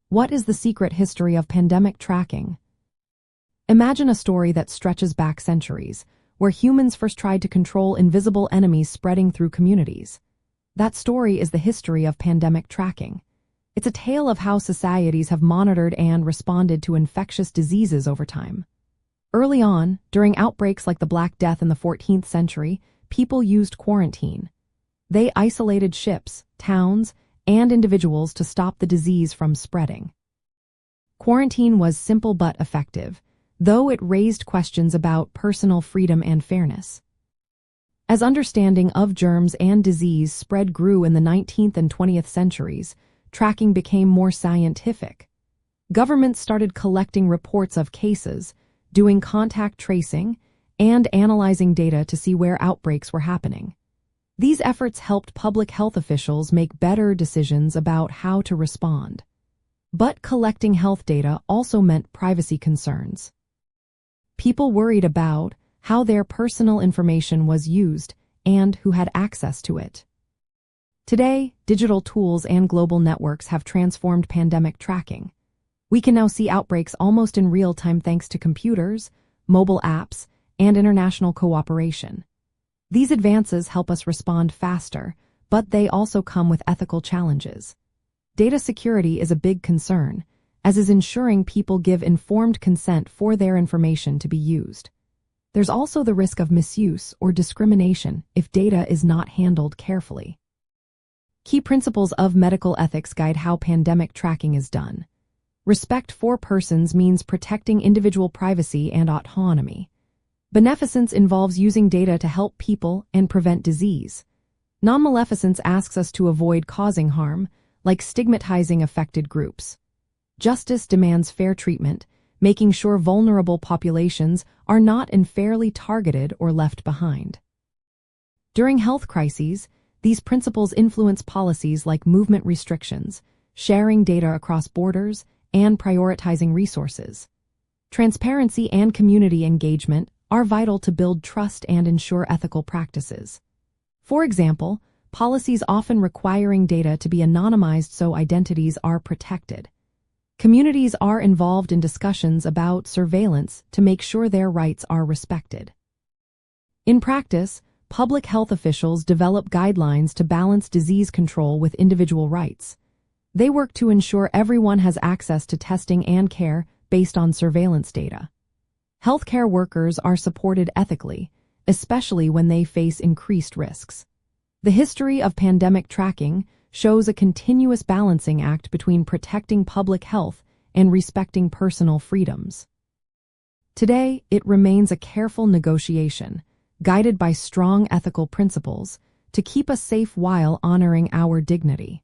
What is the secret history of pandemic tracking? Imagine a story that stretches back centuries, where humans first tried to control invisible enemies spreading through communities. That story is the history of pandemic tracking. It's a tale of how societies have monitored and responded to infectious diseases over time. Early on, during outbreaks like the Black Death in the 14th century, people used quarantine. They isolated ships, towns, and individuals to stop the disease from spreading. Quarantine was simple but effective, though it raised questions about personal freedom and fairness. As understanding of germs and disease spread grew in the 19th and 20th centuries, tracking became more scientific. Governments started collecting reports of cases, doing contact tracing, and analyzing data to see where outbreaks were happening. These efforts helped public health officials make better decisions about how to respond. But collecting health data also meant privacy concerns. People worried about how their personal information was used and who had access to it. Today, digital tools and global networks have transformed pandemic tracking. We can now see outbreaks almost in real time thanks to computers, mobile apps, and international cooperation. These advances help us respond faster, but they also come with ethical challenges. Data security is a big concern, as is ensuring people give informed consent for their information to be used. There's also the risk of misuse or discrimination if data is not handled carefully. Key principles of medical ethics guide how pandemic tracking is done. Respect for persons means protecting individual privacy and autonomy. Beneficence involves using data to help people and prevent disease. Nonmaleficence asks us to avoid causing harm, like stigmatizing affected groups. Justice demands fair treatment, making sure vulnerable populations are not unfairly targeted or left behind. During health crises, these principles influence policies like movement restrictions, sharing data across borders, and prioritizing resources. Transparency and community engagement are vital to build trust and ensure ethical practices. For example, policies often requiring data to be anonymized so identities are protected. Communities are involved in discussions about surveillance to make sure their rights are respected. In practice, public health officials develop guidelines to balance disease control with individual rights. They work to ensure everyone has access to testing and care based on surveillance data. Healthcare workers are supported ethically, especially when they face increased risks. The history of pandemic tracking shows a continuous balancing act between protecting public health and respecting personal freedoms. Today, it remains a careful negotiation, guided by strong ethical principles, to keep us safe while honoring our dignity.